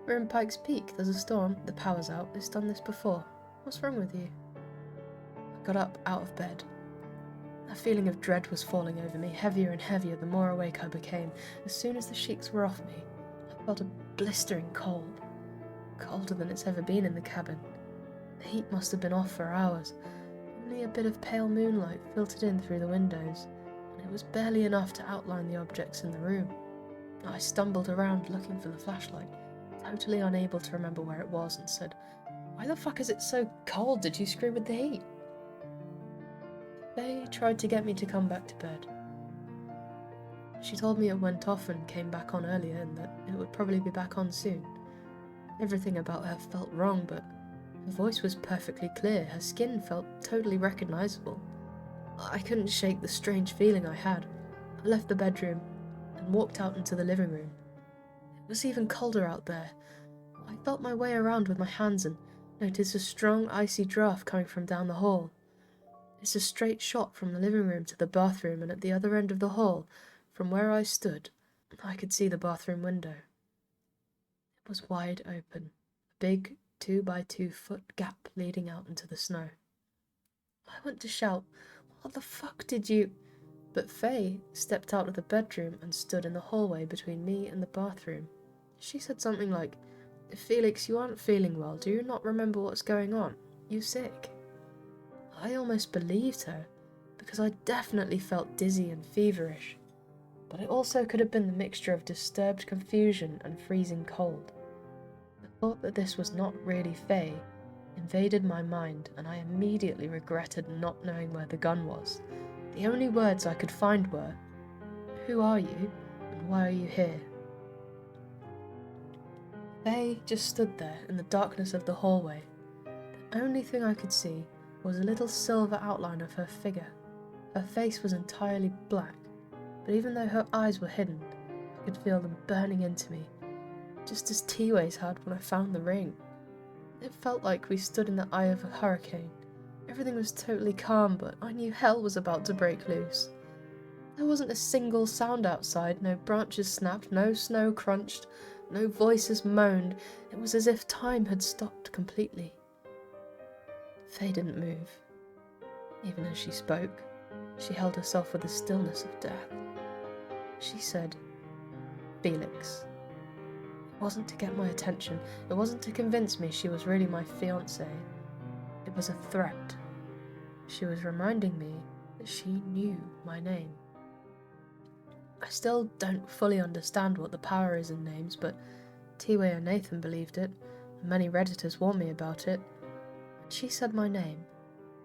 we're in Pikes Peak. There's a storm. The power's out. It's done this before. What's wrong with you?" I got up out of bed. A feeling of dread was falling over me, heavier and heavier the more awake I became. As soon as the sheets were off me, I felt a blistering cold. Colder than it's ever been in the cabin. The heat must have been off for hours. Only a bit of pale moonlight filtered in through the windows, and it was barely enough to outline the objects in the room. I stumbled around looking for the flashlight, totally unable to remember where it was, and said, "Why the fuck is it so cold? Did you screw with the heat?" Faye tried to get me to come back to bed. She told me it went off and came back on earlier and that it would probably be back on soon. Everything about her felt wrong, but her voice was perfectly clear. Her skin felt totally recognizable. I couldn't shake the strange feeling I had. I left the bedroom and walked out into the living room. It was even colder out there. I felt my way around with my hands and noticed a strong, icy draft coming from down the hall. It's a straight shot from the living room to the bathroom, and at the other end of the hall, from where I stood, I could see the bathroom window. It was wide open, a big 2-by-2-foot gap leading out into the snow. I went to shout, "What the fuck did you—" But Faye stepped out of the bedroom and stood in the hallway between me and the bathroom. She said something like, "Felix, you aren't feeling well. Do you not remember what's going on? You sick?" I almost believed her, because I definitely felt dizzy and feverish, but it also could have been the mixture of disturbed confusion and freezing cold. The thought that this was not really Faye invaded my mind, and I immediately regretted not knowing where the gun was. The only words I could find were, "Who are you, and why are you here?" Faye just stood there in the darkness of the hallway. The only thing I could see was a little silver outline of her figure. Her face was entirely black, but even though her eyes were hidden, I could feel them burning into me, just as T-Ways had when I found the ring. It felt like we stood in the eye of a hurricane. Everything was totally calm, but I knew hell was about to break loose. There wasn't a single sound outside, no branches snapped, no snow crunched, no voices moaned. It was as if time had stopped completely. Faye didn't move. Even as she spoke, she held herself with the stillness of death. She said, "Felix." It wasn't to get my attention. It wasn't to convince me she was really my fiancée. It was a threat. She was reminding me that she knew my name. I still don't fully understand what the power is in names, but T-Way and Nathan believed it, and many Redditors warned me about it. When she said my name,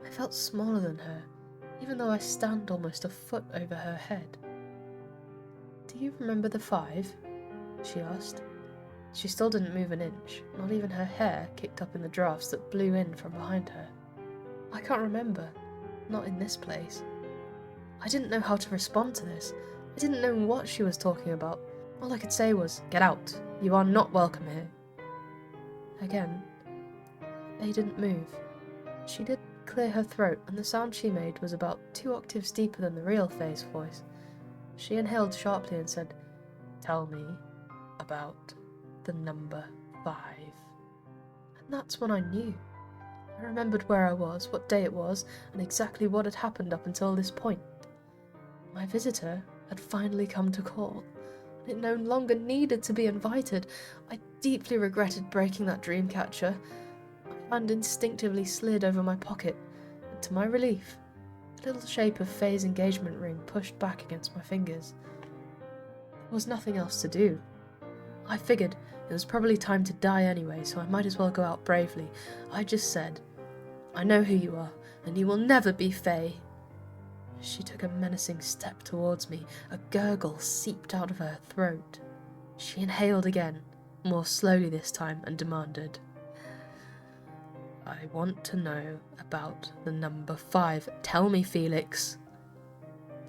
I felt smaller than her, even though I stand almost a foot over her head. "Do you remember the 5? She asked. She still didn't move an inch, not even her hair kicked up in the drafts that blew in from behind her. "I can't remember. Not in this place." I didn't know how to respond to this. I didn't know what she was talking about. All I could say was, "Get out. You are not welcome here." Again, they didn't move. She did clear her throat, and the sound she made was about 2 octaves deeper than the real Faye's voice. She inhaled sharply and said, "Tell me about the number 5. And that's when I knew. I remembered where I was, what day it was, and exactly what had happened up until this point. My visitor had finally come to call, and it no longer needed to be invited. I deeply regretted breaking that dream catcher. My hand instinctively slid over my pocket, and to my relief, the little shape of Faye's engagement ring pushed back against my fingers. There was nothing else to do. I figured it was probably time to die anyway, so I might as well go out bravely. I just said, "I know who you are, and you will never be Faye." She took a menacing step towards me. A gurgle seeped out of her throat. She inhaled again, more slowly this time, and demanded, "I want to know about the number 5. Tell me, Felix."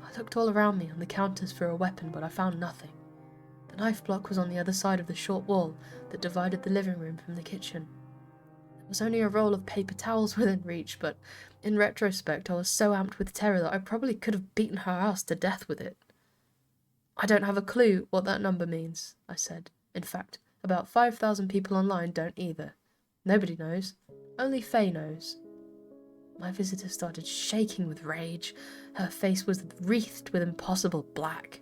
I looked all around me on the counters for a weapon, but I found nothing. The knife block was on the other side of the short wall that divided the living room from the kitchen. There was only a roll of paper towels within reach, but in retrospect I was so amped with terror that I probably could have beaten her ass to death with it. "I don't have a clue what that number means," I said. "In fact, about 5,000 people online don't either. Nobody knows. Only Faye knows." My visitor started shaking with rage. Her face was wreathed with impossible black.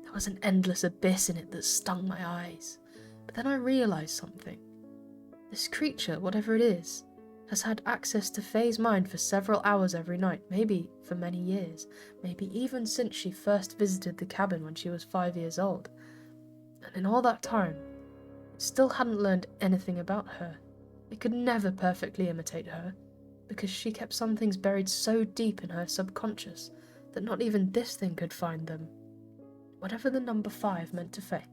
There was an endless abyss in it that stung my eyes. But then I realised something. This creature, whatever it is, has had access to Faye's mind for several hours every night, maybe for many years, maybe even since she first visited the cabin when she was 5 years old. And in all that time, it still hadn't learned anything about her. It could never perfectly imitate her, because she kept some things buried so deep in her subconscious that not even this thing could find them. Whatever the number 5 meant to Faye.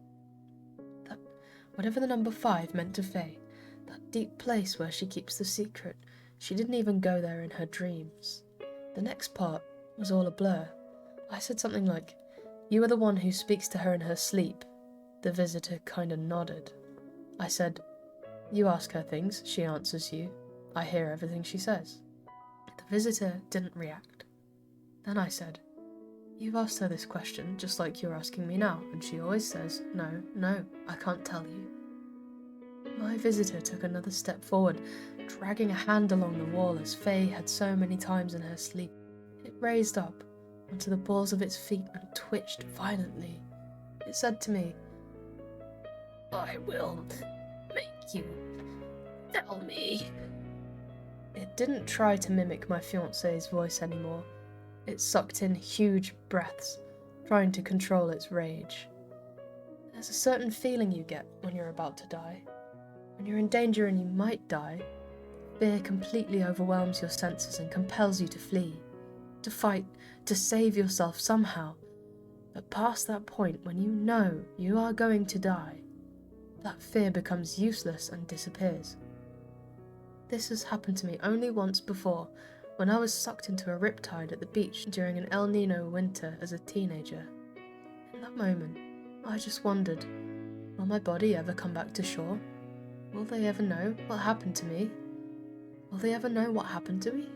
That deep place where she keeps the secret, she didn't even go there in her dreams. The next part was all a blur. I said something like, "You are the one who speaks to her in her sleep." The visitor kinda nodded. I said, "You ask her things, she answers you. I hear everything she says." The visitor didn't react. Then I said, "You've asked her this question, just like you're asking me now, and she always says, 'No, I can't tell you.'" My visitor took another step forward, dragging a hand along the wall as Faye had so many times in her sleep. It raised up onto the balls of its feet and twitched violently. It said to me, "I will make you tell me." It didn't try to mimic my fiancée's voice anymore. It sucked in huge breaths, trying to control its rage. There's a certain feeling you get when you're about to die. When you're in danger and you might die, fear completely overwhelms your senses and compels you to flee, to fight, to save yourself somehow. But past that point, when you know you are going to die, that fear becomes useless and disappears. This has happened to me only once before, when I was sucked into a riptide at the beach during an El Nino winter as a teenager. In that moment, I just wondered, will my body ever come back to shore? Will they ever know what happened to me? Will they ever know what happened to me?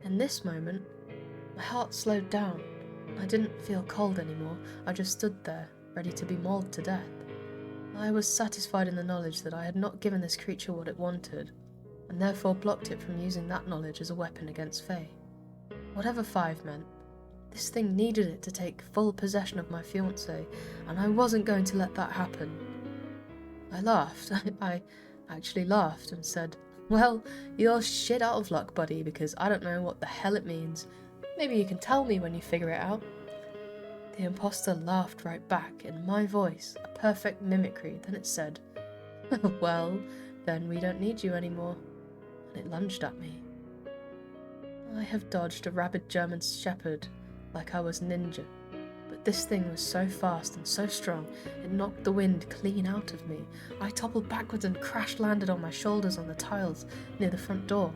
In this moment, my heart slowed down. I didn't feel cold anymore. I just stood there, ready to be mauled to death. I was satisfied in the knowledge that I had not given this creature what it wanted, and therefore blocked it from using that knowledge as a weapon against Faye. Whatever 5 meant, this thing needed it to take full possession of my fiancé, and I wasn't going to let that happen. I laughed. I actually laughed and said, "Well, you're shit out of luck, buddy, because I don't know what the hell it means. Maybe you can tell me when you figure it out." The imposter laughed right back in my voice, a perfect mimicry. Then it said, "Well, then we don't need you anymore," and it lunged at me. I have dodged a rabid German shepherd like I was ninja, but this thing was so fast and so strong, it knocked the wind clean out of me. I toppled backwards and crash-landed on my shoulders on the tiles near the front door.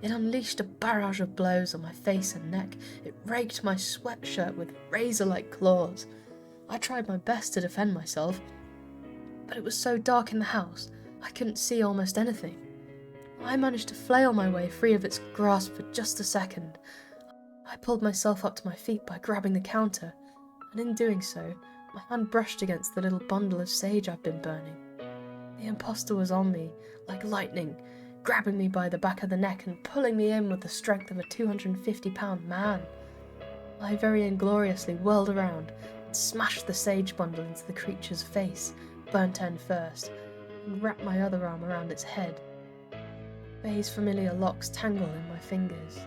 It unleashed a barrage of blows on my face and neck. It raked my sweatshirt with razor-like claws. I tried my best to defend myself, but it was so dark in the house, I couldn't see almost anything. I managed to flail my way free of its grasp for just a second. I pulled myself up to my feet by grabbing the counter, and in doing so, my hand brushed against the little bundle of sage I'd been burning. The imposter was on me, like lightning, grabbing me by the back of the neck and pulling me in with the strength of a 250-pound man. I very ingloriously whirled around and smashed the sage bundle into the creature's face, burnt end first, and wrapped my other arm around its head. Faye's familiar locks tangled in my fingers.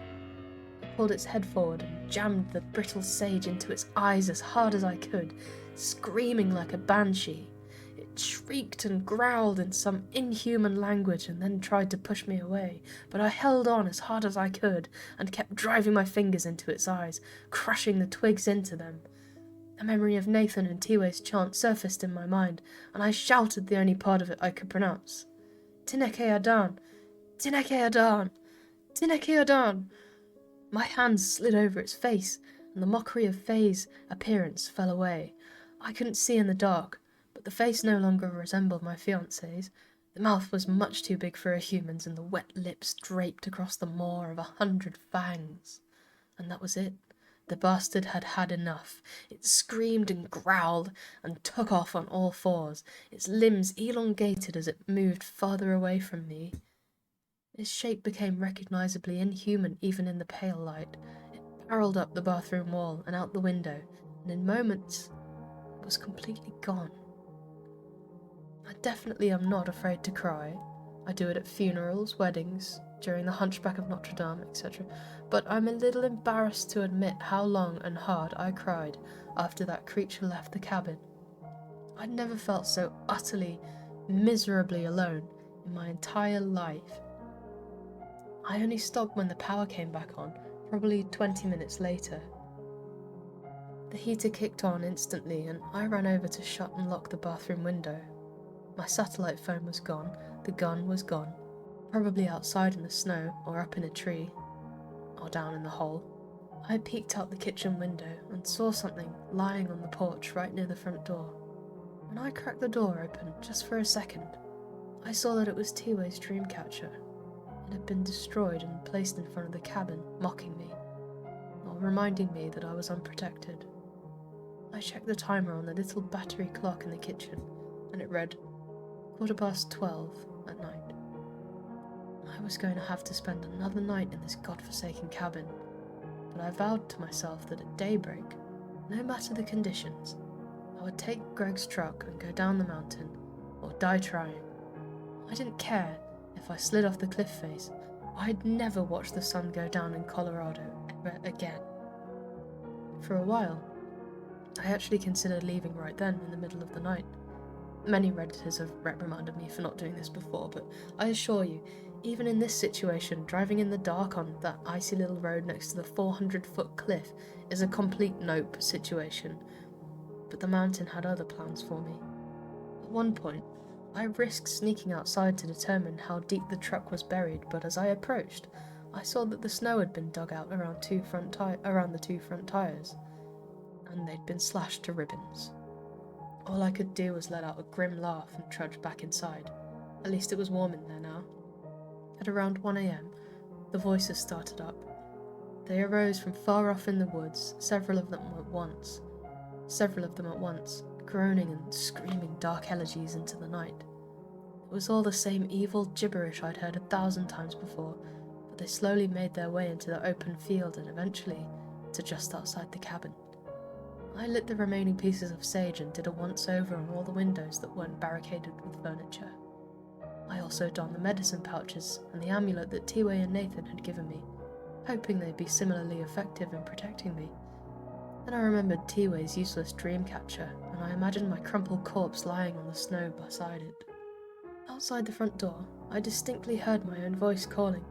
I pulled its head forward and jammed the brittle sage into its eyes as hard as I could, screaming like a banshee. It shrieked and growled in some inhuman language and then tried to push me away, but I held on as hard as I could and kept driving my fingers into its eyes, crushing the twigs into them. The memory of Nathan and Tiwei's chant surfaced in my mind, and I shouted the only part of it I could pronounce. "Tineke Adan! Tineke Adan! Tineke Adan!" My hands slid over its face, and the mockery of Faye's appearance fell away. I couldn't see in the dark, but the face no longer resembled my fiancée's. The mouth was much too big for a human's, and the wet lips draped across the maw of 100 fangs. And that was it. The bastard had had enough. It screamed and growled and took off on all fours, its limbs elongated as it moved farther away from me. Its shape became recognizably inhuman even in the pale light. It barreled up the bathroom wall and out the window, and in moments it was completely gone. I definitely am not afraid to cry. I do it at funerals, weddings, during the Hunchback of Notre Dame, etc. But I'm a little embarrassed to admit how long and hard I cried after that creature left the cabin. I'd never felt so utterly, miserably alone in my entire life. I only stopped when the power came back on, probably 20 minutes later. The heater kicked on instantly, and I ran over to shut and lock the bathroom window. My satellite phone was gone, the gun was gone, probably outside in the snow, or up in a tree, or down in the hole. I peeked out the kitchen window and saw something lying on the porch right near the front door. When I cracked the door open, just for a second, I saw that it was Tiwei's dreamcatcher. It had been destroyed and placed in front of the cabin, mocking me, or reminding me that I was unprotected. I checked the timer on the little battery clock in the kitchen, and it read 12:15 at night. I was going to have to spend another night in this godforsaken cabin, but I vowed to myself that at daybreak, no matter the conditions, I would take Greg's truck and go down the mountain, or die trying. I didn't care if I slid off the cliff face. I'd never watch the sun go down in Colorado ever again. For a while, I actually considered leaving right then in the middle of the night. Many Redditors have reprimanded me for not doing this before, but I assure you, even in this situation, driving in the dark on that icy little road next to the 400-foot cliff is a complete nope situation. But the mountain had other plans for me. At one point, I risked sneaking outside to determine how deep the truck was buried, but as I approached, I saw that the snow had been dug out around the two front tires, and they'd been slashed to ribbons. All I could do was let out a grim laugh and trudge back inside. At least it was warm in there now. At around 1 a.m, the voices started up. They arose from far off in the woods, several of them at once, groaning and screaming dark elegies into the night. It was all the same evil gibberish I'd heard 1,000 times before, but they slowly made their way into the open field and eventually to just outside the cabin. I lit the remaining pieces of sage and did a once-over on all the windows that weren't barricaded with furniture. I also donned the medicine pouches and the amulet that Tiwei and Nathan had given me, hoping they'd be similarly effective in protecting me. Then I remembered T-Way's useless dream catcher, and I imagined my crumpled corpse lying on the snow beside it. Outside the front door, I distinctly heard my own voice calling,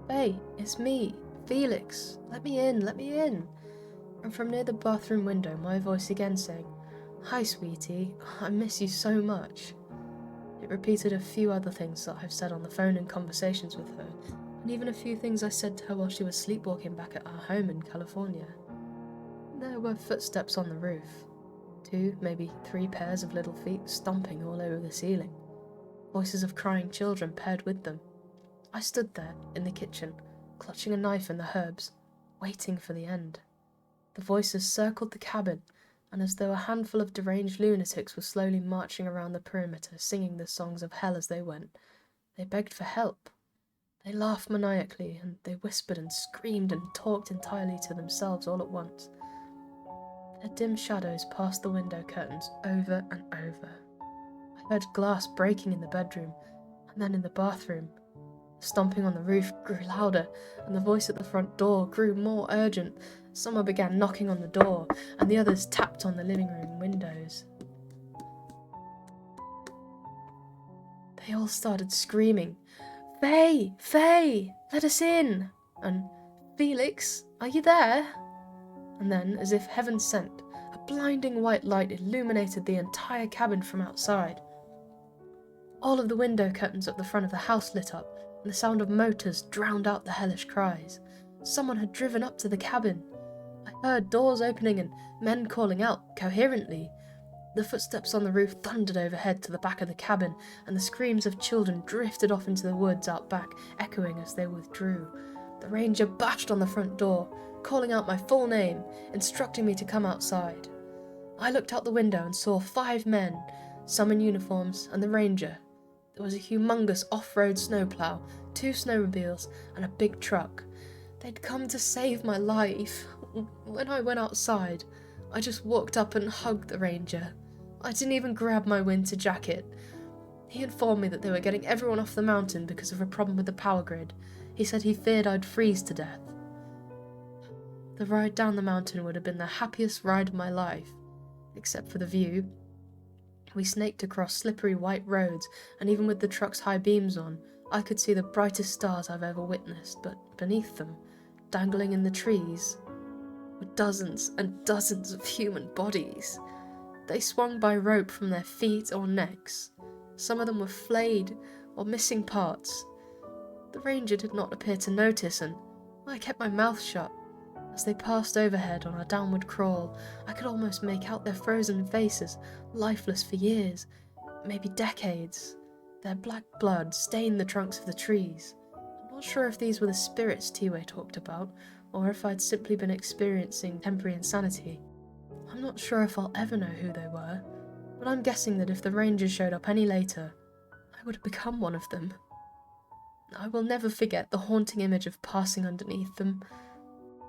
"Faye, it's me, Felix. Let me in, let me in." And from near the bathroom window, my voice again saying, "Hi, sweetie, I miss you so much." It repeated a few other things that I've said on the phone in conversations with her, and even a few things I said to her while she was sleepwalking back at our home in California. There were footsteps on the roof. 2, maybe 3 pairs of little feet stomping all over the ceiling. Voices of crying children paired with them. I stood there, in the kitchen, clutching a knife in the herbs, waiting for the end. The voices circled the cabin, and as though a handful of deranged lunatics were slowly marching around the perimeter, singing the songs of hell as they went, they begged for help. They laughed maniacally, and they whispered and screamed and talked entirely to themselves all at once. Their dim shadows passed the window curtains over and over. I heard glass breaking in the bedroom, and then in the bathroom. The stomping on the roof grew louder, and the voice at the front door grew more urgent. Someone began knocking on the door, and the others tapped on the living room windows. They all started screaming, "Faye! Faye! Let us in!" and "Felix, are you there?" And then, as if heaven sent, a blinding white light illuminated the entire cabin from outside. All of the window curtains at the front of the house lit up, and the sound of motors drowned out the hellish cries. Someone had driven up to the cabin. I heard doors opening and men calling out, coherently. The footsteps on the roof thundered overhead to the back of the cabin, and the screams of children drifted off into the woods out back, echoing as they withdrew. The ranger bashed on the front door, calling out my full name, instructing me to come outside. I looked out the window and saw 5 men, some in uniforms, and the ranger. There was a humongous off-road snowplow, 2 snowmobiles, and a big truck. They'd come to save my life. When I went outside, I just walked up and hugged the ranger. I didn't even grab my winter jacket. He informed me that they were getting everyone off the mountain because of a problem with the power grid. He said he feared I'd freeze to death. The ride down the mountain would have been the happiest ride of my life, except for the view. We snaked across slippery white roads, and even with the truck's high beams on, I could see the brightest stars I've ever witnessed, but beneath them, dangling in the trees, were dozens and dozens of human bodies. They swung by rope from their feet or necks. Some of them were flayed or missing parts. The ranger did not appear to notice, and I kept my mouth shut. As they passed overhead on our downward crawl, I could almost make out their frozen faces, lifeless for years, maybe decades. Their black blood stained the trunks of the trees. I'm not sure if these were the spirits T-Way talked about, or if I'd simply been experiencing temporary insanity. I'm not sure if I'll ever know who they were, but I'm guessing that if the rangers showed up any later, I would have become one of them. I will never forget the haunting image of passing underneath them.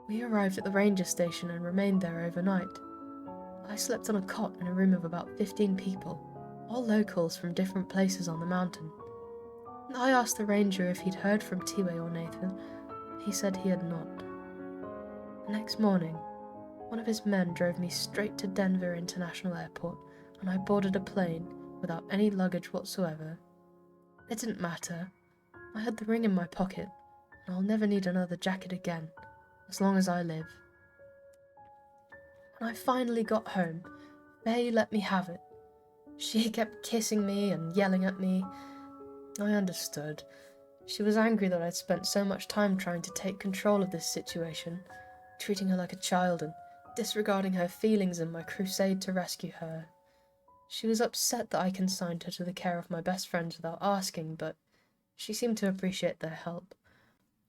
We arrived at the ranger station and remained there overnight. I slept on a cot in a room of about 15 people, all locals from different places on the mountain. I asked the ranger if he'd heard from T-Way or Nathan. He said he had not. The next morning, one of his men drove me straight to Denver International Airport, and I boarded a plane without any luggage whatsoever. It didn't matter. I had the ring in my pocket, and I'll never need another jacket again, as long as I live. When I finally got home, Faye let me have it. She kept kissing me and yelling at me. I understood. She was angry that I'd spent so much time trying to take control of this situation, treating her like a child and disregarding her feelings in my crusade to rescue her. She was upset that I consigned her to the care of my best friends without asking, but she seemed to appreciate their help.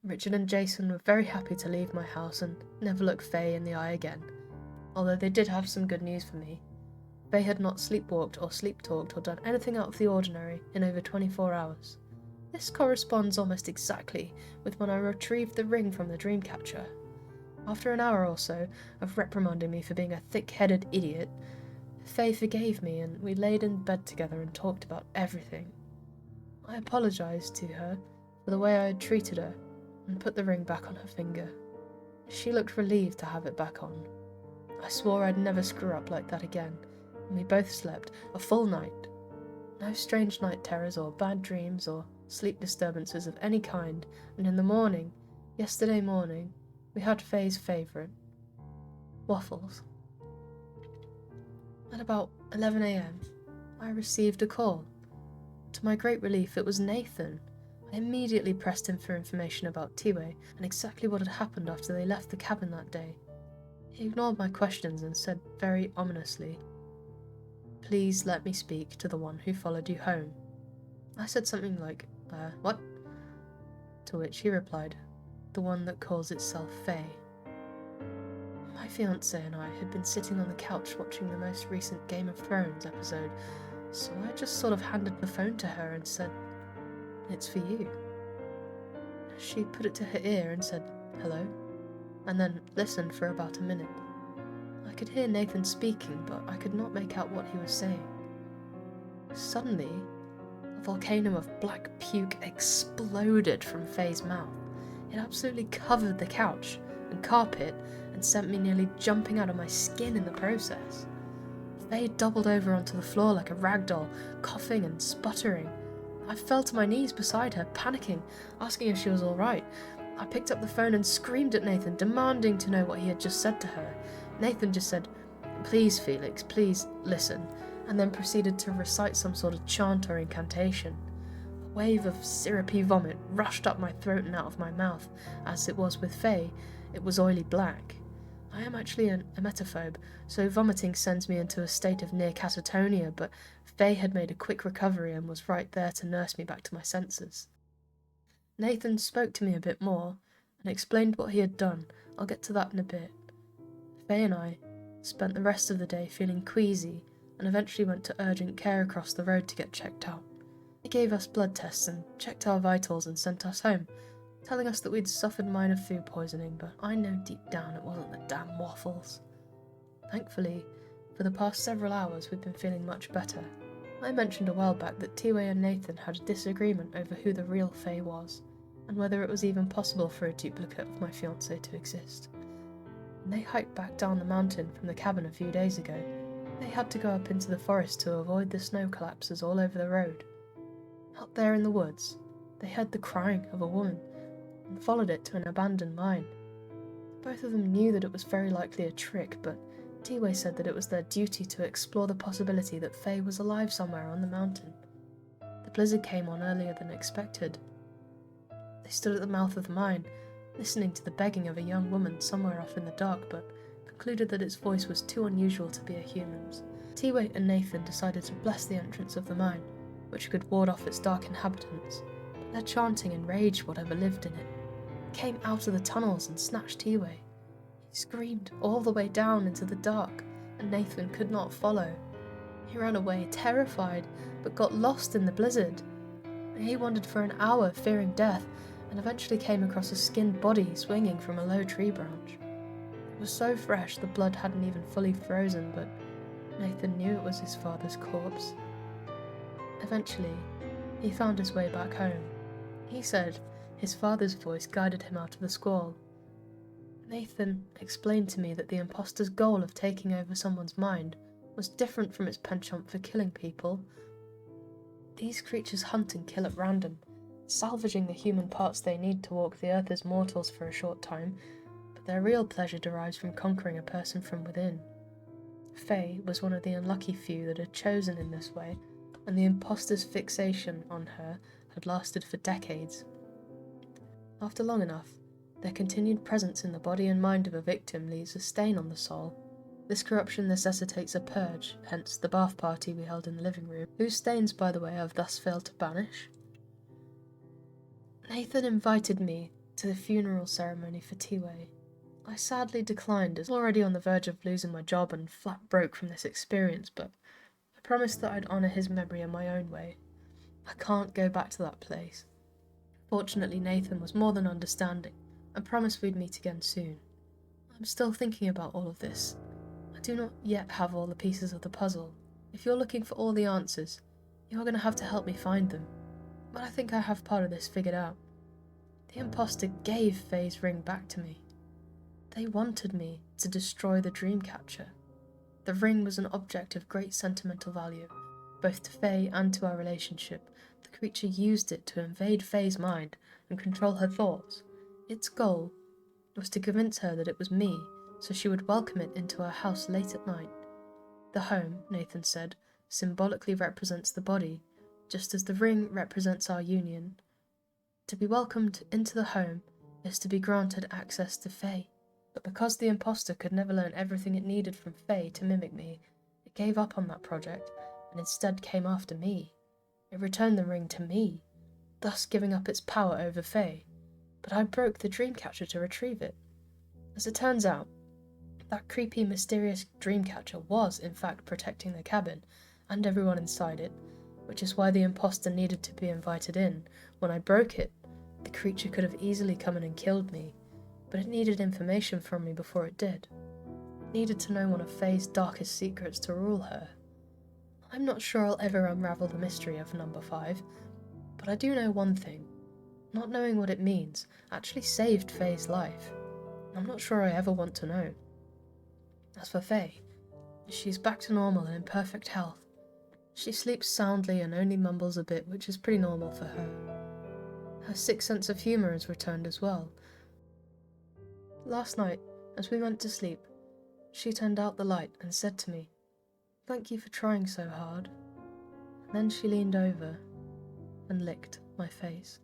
Richard and Jason were very happy to leave my house and never look Faye in the eye again, although they did have some good news for me. Faye had not sleepwalked or sleep-talked or done anything out of the ordinary in over 24 hours. This corresponds almost exactly with when I retrieved the ring from the dream catcher. After an hour or so of reprimanding me for being a thick-headed idiot, Faye forgave me and we laid in bed together and talked about everything. I apologized to her for the way I had treated her and put the ring back on her finger. She looked relieved to have it back on. I swore I'd never screw up like that again, and we both slept a full night. No strange night terrors or bad dreams or sleep disturbances of any kind, and in the morning, yesterday morning, we had Faye's favourite, waffles. At about 11 a.m, I received a call. To my great relief, it was Nathan. I immediately pressed him for information about Tiwe and exactly what had happened after they left the cabin that day. He ignored my questions and said very ominously, "Please let me speak to the one who followed you home." I said something like, what? To which he replied, "The one that calls itself Faye." My fiancée and I had been sitting on the couch watching the most recent Game of Thrones episode, so I just sort of handed the phone to her and said, "It's for you." She put it to her ear and said, "Hello?" and then listened for about a minute. I could hear Nathan speaking, but I could not make out what he was saying. Suddenly, a volcano of black puke exploded from Faye's mouth. It absolutely covered the couch and carpet and sent me nearly jumping out of my skin in the process. Faye doubled over onto the floor like a ragdoll, coughing and sputtering. I fell to my knees beside her, panicking, asking if she was alright. I picked up the phone and screamed at Nathan, demanding to know what he had just said to her. Nathan just said, "Please, Felix, please listen," and then proceeded to recite some sort of chant or incantation. A wave of syrupy vomit rushed up my throat and out of my mouth. As it was with Faye, it was oily black. I am actually an emetophobe, so vomiting sends me into a state of near catatonia, but Faye had made a quick recovery and was right there to nurse me back to my senses. Nathan spoke to me a bit more and explained what he had done. I'll get to that in a bit. Faye and I spent the rest of the day feeling queasy and eventually went to urgent care across the road to get checked out. They gave us blood tests and checked our vitals and sent us home, telling us that we'd suffered minor food poisoning, but I know deep down it wasn't the damn waffles. Thankfully, for the past several hours we've been feeling much better. I mentioned a while back that Tiwe and Nathan had a disagreement over who the real Faye was, and whether it was even possible for a duplicate of my fiancée to exist. When they hiked back down the mountain from the cabin a few days ago, they had to go up into the forest to avoid the snow collapses all over the road. Out there in the woods, they heard the crying of a woman and followed it to an abandoned mine. Both of them knew that it was very likely a trick, but Tiwe said that it was their duty to explore the possibility that Faye was alive somewhere on the mountain. The blizzard came on earlier than expected. They stood at the mouth of the mine, listening to the begging of a young woman somewhere off in the dark, but concluded that its voice was too unusual to be a human's. Tiwe and Nathan decided to bless the entrance of the mine, which could ward off its dark inhabitants, but their chanting enraged whatever lived in it. It came out of the tunnels and snatched Tiwe. He screamed all the way down into the dark, and Nathan could not follow. He ran away, terrified, but got lost in the blizzard. He wandered for an hour, fearing death, and eventually came across a skinned body swinging from a low tree branch. It was so fresh the blood hadn't even fully frozen, but Nathan knew it was his father's corpse. Eventually, he found his way back home. He said his father's voice guided him out of the squall. Nathan explained to me that the imposter's goal of taking over someone's mind was different from its penchant for killing people. These creatures hunt and kill at random, salvaging the human parts they need to walk the earth as mortals for a short time, but their real pleasure derives from conquering a person from within. Faye was one of the unlucky few that had chosen in this way, and the imposter's fixation on her had lasted for decades. After long enough, their continued presence in the body and mind of a victim leaves a stain on the soul. This corruption necessitates a purge, hence the bath party we held in the living room, whose stains, by the way, I have thus failed to banish. Nathan invited me to the funeral ceremony for Tiwe. I sadly declined, as I was already on the verge of losing my job and flat broke from this experience, but I promised that I'd honour his memory in my own way. I can't go back to that place. Fortunately, Nathan was more than understanding, and promised we'd meet again soon. I'm still thinking about all of this. I do not yet have all the pieces of the puzzle. If you're looking for all the answers, you're going to have to help me find them. But I think I have part of this figured out. The imposter gave Faye's ring back to me. They wanted me to destroy the Dreamcatcher. The ring was an object of great sentimental value, both to Faye and to our relationship. The creature used it to invade Faye's mind and control her thoughts. Its goal was to convince her that it was me, so she would welcome it into her house late at night. The home, Nathan said, symbolically represents the body, just as the ring represents our union. To be welcomed into the home is to be granted access to Faye. But because the imposter could never learn everything it needed from Faye to mimic me, it gave up on that project and instead came after me. It returned the ring to me, thus giving up its power over Faye. But I broke the Dreamcatcher to retrieve it. As it turns out, that creepy, mysterious Dreamcatcher was, in fact, protecting the cabin and everyone inside it, which is why the imposter needed to be invited in. When I broke it, the creature could have easily come in and killed me, but it needed information from me before it did. It needed to know one of Faye's darkest secrets to rule her. I'm not sure I'll ever unravel the mystery of number 5, but I do know one thing. Not knowing what it means actually saved Faye's life. I'm not sure I ever want to know. As for Faye, she's back to normal and in perfect health. She sleeps soundly and only mumbles a bit, which is pretty normal for her. Her sixth sense of humour has returned as well. Last night, as we went to sleep, she turned out the light and said to me, "Thank you for trying so hard." And then she leaned over and licked my face.